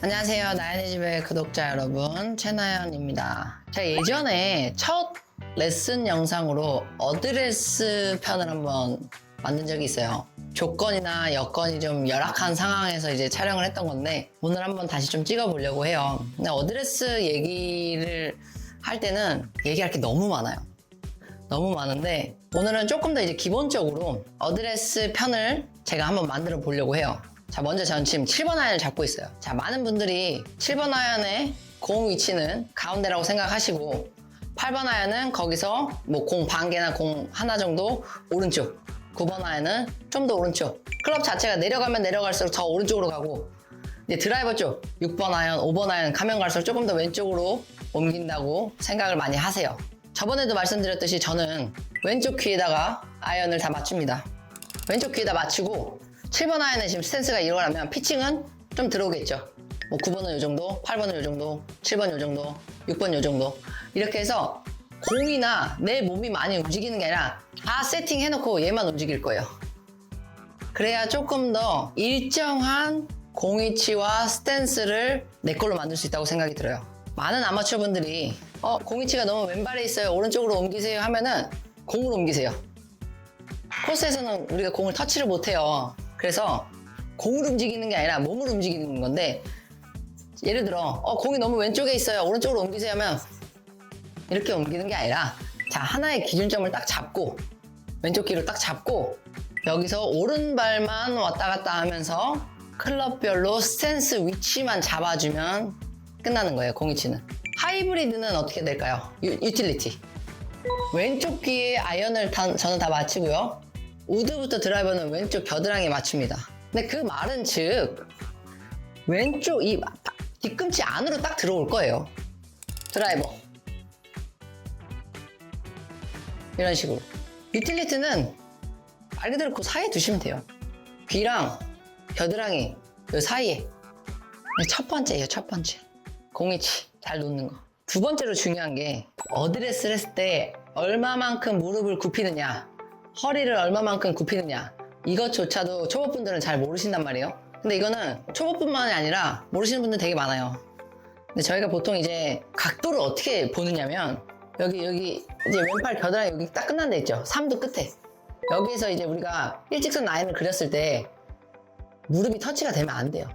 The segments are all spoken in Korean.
안녕하세요. 나연의 집의 구독자 여러분, 최나연입니다. 제가 예전에 첫 레슨 영상으로 어드레스 편을 한번 만든 적이 있어요. 조건이나 여건이 좀 열악한 상황에서 이제 촬영을 했던 건데 오늘 한번 다시 좀 찍어보려고 해요. 근데 어드레스 얘기를 할 때는 얘기할 게 너무 많아요. 너무 많은데 오늘은 조금 더 이제 기본적으로 어드레스 편을 제가 한번 만들어 보려고 해요. 자, 먼저 저는 지금 7번 아이언을 잡고 있어요. 자, 많은 분들이 7번 아이언의 공 위치는 가운데라고 생각하시고 8번 아이언은 거기서 뭐 공 반 개나 공 하나 정도 오른쪽, 9번 아이언은 좀 더 오른쪽. 클럽 자체가 내려가면 내려갈수록 더 오른쪽으로 가고 이제 드라이버 쪽 6번 아이언, 5번 아이언 가면 갈수록 조금 더 왼쪽으로 옮긴다고 생각을 많이 하세요. 저번에도 말씀드렸듯이 저는 왼쪽 귀에다가 아이언을 다 맞춥니다. 왼쪽 귀에다 맞추고 7번 아이언에 지금 스탠스가 이러려면 피칭은 좀 들어오겠죠. 뭐 9번은 요 정도, 8번은 요 정도, 7번 요 정도, 6번 요 정도 이렇게 해서 공이나 내 몸이 많이 움직이는 게 아니라 다 세팅해놓고 얘만 움직일 거예요. 그래야 조금 더 일정한 공 위치와 스탠스를 내 걸로 만들 수 있다고 생각이 들어요. 많은 아마추어 분들이 공 위치가 너무 왼발에 있어요. 오른쪽으로 옮기세요 하면은 공으로 옮기세요. 코스에서는 우리가 공을 터치를 못해요. 그래서 공을 움직이는 게 아니라 몸을 움직이는 건데 예를 들어 공이 너무 왼쪽에 있어요. 오른쪽으로 옮기세요 하면 이렇게 옮기는 게 아니라 자, 하나의 기준점을 딱 잡고 왼쪽 귀를 딱 잡고 여기서 오른발만 왔다 갔다 하면서 클럽별로 스탠스 위치만 잡아주면 끝나는 거예요. 공 위치는. 하이브리드는 어떻게 될까요? 유틸리티. 왼쪽 귀에 아이언을 저는 다 맞추고요. 우드부터 드라이버는 왼쪽 겨드랑이에 맞춥니다. 근데 그 말은 즉 왼쪽 이 뒤꿈치 안으로 딱 들어올 거예요. 드라이버 이런 식으로. 유틸리티는 말 그대로 그 사이에 두시면 돼요. 귀랑 겨드랑이 이 사이에. 첫 번째예요. 첫 번째 공위치 잘 놓는 거. 두 번째로 중요한 게 어드레스를 했을 때 얼마만큼 무릎을 굽히느냐, 허리를 얼마만큼 굽히느냐, 이것조차도 초보분들은 잘 모르신단 말이에요. 근데 이거는 초보뿐만이 아니라 모르시는 분들 되게 많아요. 근데 저희가 보통 이제 각도를 어떻게 보느냐면 여기 이제 왼팔 겨드랑이 여기 딱 끝난 데 있죠. 3도 끝에. 여기에서 이제 우리가 일직선 라인을 그렸을 때 무릎이 터치가 되면 안 돼요.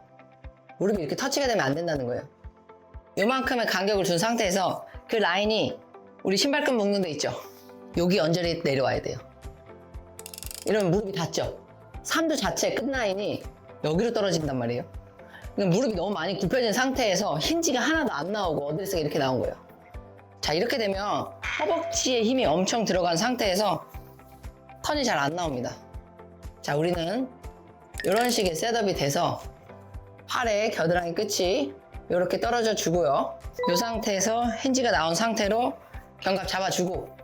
무릎이 이렇게 터치가 되면 안 된다는 거예요. 요만큼의 간격을 준 상태에서 그 라인이 우리 신발끈 묶는 데 있죠. 여기 언저리 내려와야 돼요. 이러면 무릎이 닿죠. 3도 자체의 끝라인이 여기로 떨어진단 말이에요. 그러니까 무릎이 너무 많이 굽혀진 상태에서 힌지가 하나도 안 나오고 어드레스가 이렇게 나온 거예요. 자, 이렇게 되면 허벅지에 힘이 엄청 들어간 상태에서 턴이 잘 안 나옵니다. 자, 우리는 이런 식의 셋업이 돼서 팔의 겨드랑이 끝이 이렇게 떨어져 주고요. 이 상태에서 힌지가 나온 상태로 견갑 잡아주고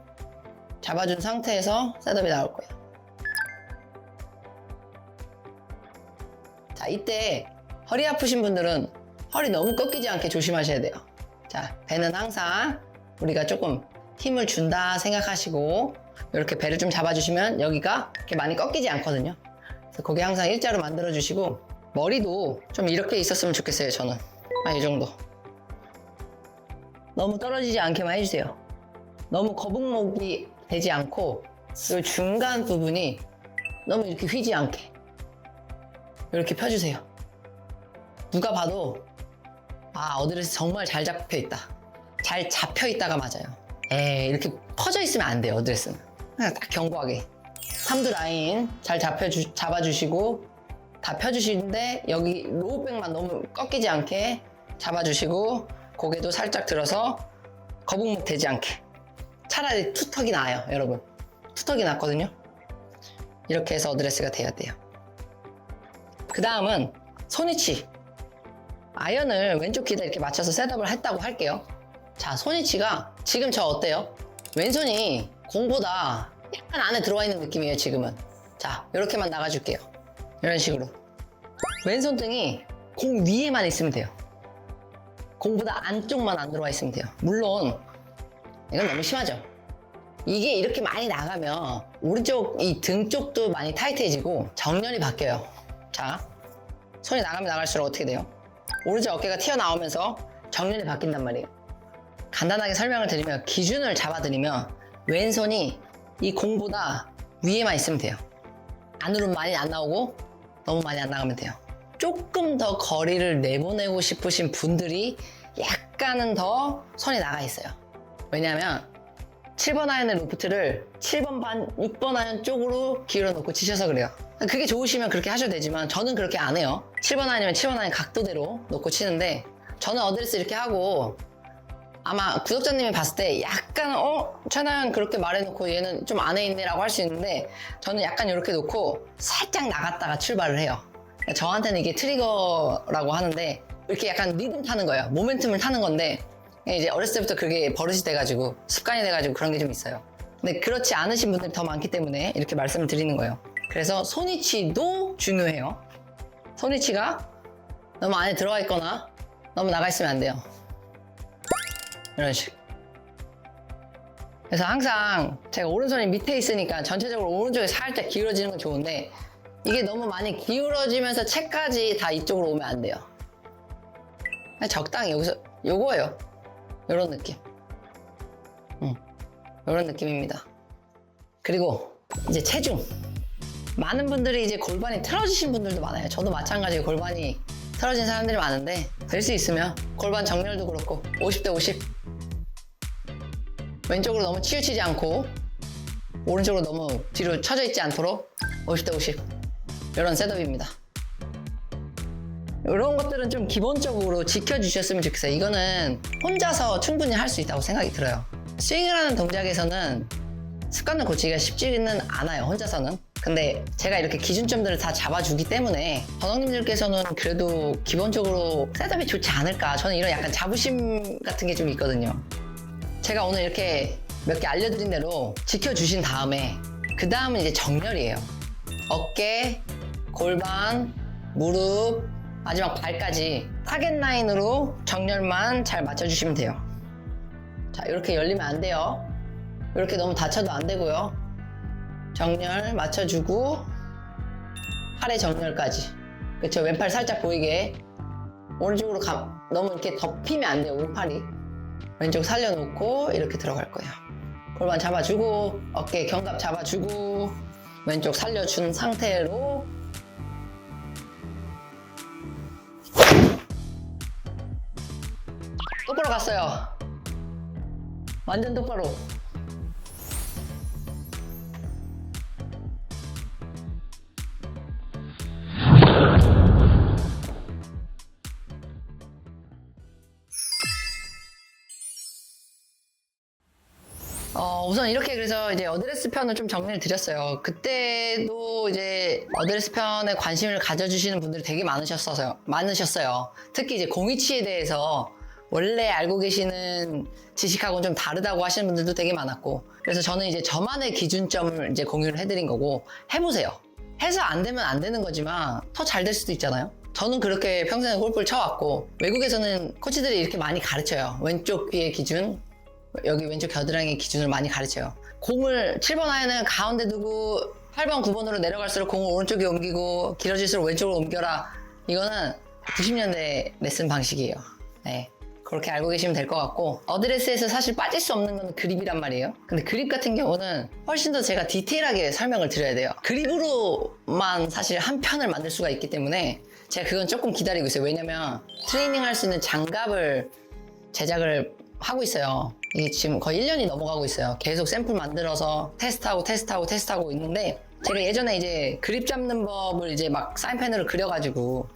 잡아준 상태에서 셋업이 나올 거예요. 자, 이때 허리 아프신 분들은 허리 너무 꺾이지 않게 조심하셔야 돼요. 자, 배는 항상 우리가 조금 힘을 준다 생각하시고 이렇게 배를 좀 잡아주시면 여기가 이렇게 많이 꺾이지 않거든요. 그래서 거기 항상 일자로 만들어주시고 머리도 좀 이렇게 있었으면 좋겠어요. 저는 이 정도. 너무 떨어지지 않게만 해주세요. 너무 거북목이 되지 않고 이 중간 부분이 너무 이렇게 휘지 않게 이렇게 펴주세요. 누가 봐도 어드레스 정말 잘 잡혀있다. 잘 잡혀있다가 맞아요. 이렇게 퍼져 있으면 안 돼요. 어드레스는 그냥 딱 견고하게 3두 라인 잘 잡아주시고 다 펴주시는데 여기 로우백만 너무 꺾이지 않게 잡아주시고 고개도 살짝 들어서 거북목 되지 않게. 차라리 투턱이 나아요. 여러분, 투턱이 낫거든요. 이렇게 해서 어드레스가 돼야 돼요. 그 다음은 손위치. 아이언을 왼쪽 귀에다 이렇게 맞춰서 셋업을 했다고 할게요. 자, 손위치가 지금 저 어때요? 왼손이 공보다 약간 안에 들어와 있는 느낌이에요. 지금은. 자, 이렇게만 나가줄게요. 이런 식으로 왼손등이 공 위에만 있으면 돼요. 공보다 안쪽만 안 들어와 있으면 돼요. 물론 이건 너무 심하죠. 이게 이렇게 많이 나가면 오른쪽 이 등 쪽도 많이 타이트해지고 정렬이 바뀌어요. 자, 손이 나가면 나갈수록 어떻게 돼요? 오른쪽 어깨가 튀어나오면서 정면이 바뀐단 말이에요. 간단하게 설명을 드리면 기준을 잡아드리면 왼손이 이 공보다 위에만 있으면 돼요. 안으로 많이 안 나오고 너무 많이 안 나가면 돼요. 조금 더 거리를 내보내고 싶으신 분들이 약간은 더 손이 나가 있어요. 왜냐하면 7번 아이언의 로프트를 7번 반, 6번 아이언 쪽으로 기울여 놓고 치셔서 그래요. 그게 좋으시면 그렇게 하셔도 되지만 저는 그렇게 안 해요. 7번 아이언이면 7번 아이언 각도대로 놓고 치는데 저는 어드레스 이렇게 하고 아마 구독자님이 봤을 때 약간 최나연 그렇게 말해놓고 얘는 좀 안에 있네 라고 할 수 있는데 저는 약간 이렇게 놓고 살짝 나갔다가 출발을 해요. 저한테는 이게 트리거라고 하는데 이렇게 약간 리듬 타는 거예요. 모멘텀을 타는 건데 이제 어렸을 때부터 그게 버릇이 돼가지고 습관이 돼가지고 그런 게 좀 있어요. 근데 그렇지 않으신 분들이 더 많기 때문에 이렇게 말씀을 드리는 거예요. 그래서 손위치도 중요해요. 손위치가 너무 안에 들어가 있거나 너무 나가 있으면 안 돼요. 이런 식. 그래서 항상 제가 오른손이 밑에 있으니까 전체적으로 오른쪽에 살짝 기울어지는 건 좋은데 이게 너무 많이 기울어지면서 채까지 다 이쪽으로 오면 안 돼요. 그냥 적당히 여기서 요거예요. 요런 느낌. 요런 느낌입니다. 그리고 이제 체중. 많은 분들이 이제 골반이 틀어지신 분들도 많아요. 저도 마찬가지로 골반이 틀어진 사람들이 많은데 될 수 있으면 골반 정렬도 그렇고 50대 50 왼쪽으로 너무 치우치지 않고 오른쪽으로 너무 뒤로 처져 있지 않도록 50대 50 이런 셋업입니다. 이런 것들은 좀 기본적으로 지켜주셨으면 좋겠어요. 이거는 혼자서 충분히 할 수 있다고 생각이 들어요. 스윙을 하는 동작에서는 습관을 고치기가 쉽지는 않아요, 혼자서는. 근데 제가 이렇게 기준점들을 다 잡아주기 때문에 전원님들께서는 그래도 기본적으로 셋업이 좋지 않을까. 저는 이런 약간 자부심 같은 게 좀 있거든요. 제가 오늘 이렇게 몇 개 알려드린 대로 지켜주신 다음에 그 다음은 이제 정렬이에요. 어깨, 골반, 무릎, 마지막 발까지 타겟 라인으로 정렬만 잘 맞춰주시면 돼요. 자, 이렇게 열리면 안 돼요. 이렇게 너무 다쳐도 안 되고요. 정렬 맞춰주고 팔의 정렬까지. 그쵸? 왼팔 살짝 보이게 오른쪽으로 너무 이렇게 덮이면 안 돼요, 오팔이. 왼쪽 살려놓고 이렇게 들어갈 거예요. 골반 잡아주고 어깨 견갑 잡아주고 왼쪽 살려준 상태로 똑바로 갔어요. 완전 똑바로. 우선 이렇게 그래서 이제 어드레스 편을 좀 정리를 드렸어요. 그때도 이제 어드레스 편에 관심을 가져주시는 분들이 되게 많으셨어요. 특히 이제 공이치에 대해서 원래 알고 계시는 지식하고는 좀 다르다고 하시는 분들도 되게 많았고, 그래서 저는 이제 저만의 기준점을 이제 공유를 해드린 거고, 해보세요. 해서 안 되면 안 되는 거지만 더 잘 될 수도 있잖아요. 저는 그렇게 평생에 골프를 쳐왔고, 외국에서는 코치들이 이렇게 많이 가르쳐요. 왼쪽 귀의 기준, 여기 왼쪽 겨드랑이 기준을 많이 가르쳐요. 공을 7번 아이언을 가운데 두고 8번, 9번으로 내려갈수록 공을 오른쪽에 옮기고 길어질수록 왼쪽으로 옮겨라. 이거는 90년대 레슨 방식이에요. 네, 그렇게 알고 계시면 될 것 같고, 어드레스에서 사실 빠질 수 없는 건 그립이란 말이에요. 근데 그립 같은 경우는 훨씬 더 제가 디테일하게 설명을 드려야 돼요. 그립으로만 사실 한 편을 만들 수가 있기 때문에 제가 그건 조금 기다리고 있어요. 왜냐면 트레이닝 할 수 있는 장갑을 제작을 하고 있어요. 이게 지금 거의 1년이 넘어가고 있어요. 계속 샘플 만들어서 테스트하고 있는데, 제가 예전에 이제 그립 잡는 법을 이제 막 사인펜으로 그려가지고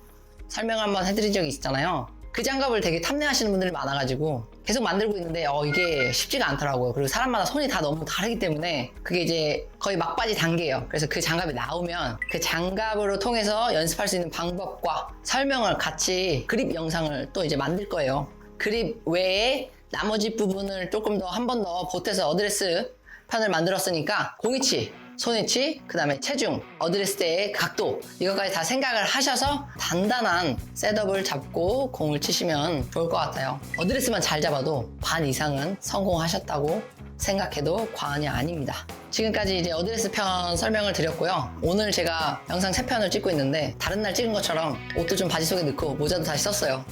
설명 한번 해드린 적이 있잖아요. 그 장갑을 되게 탐내하시는 분들이 많아가지고 계속 만들고 있는데 이게 쉽지가 않더라고요. 그리고 사람마다 손이 다 너무 다르기 때문에 그게 이제 거의 막바지 단계예요. 그래서 그 장갑이 나오면 그 장갑으로 통해서 연습할 수 있는 방법과 설명을 같이 그립 영상을 또 이제 만들 거예요. 그립 외에 나머지 부분을 조금 더 한 번 더 보태서 어드레스 편을 만들었으니까 공이치, 손위치, 그 다음에 체중, 어드레스 때의 각도, 이것까지 다 생각을 하셔서 단단한 셋업을 잡고 공을 치시면 좋을 것 같아요. 어드레스만 잘 잡아도 반 이상은 성공하셨다고 생각해도 과언이 아닙니다. 지금까지 이제 어드레스 편 설명을 드렸고요. 오늘 제가 영상 3편을 찍고 있는데 다른 날 찍은 것처럼 옷도 좀 바지 속에 넣고 모자도 다시 썼어요.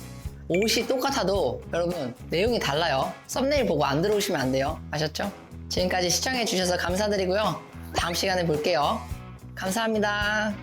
옷이 똑같아도 여러분 내용이 달라요. 썸네일 보고 안 들어오시면 안 돼요. 아셨죠? 지금까지 시청해 주셔서 감사드리고요. 다음 시간에 볼게요. 감사합니다.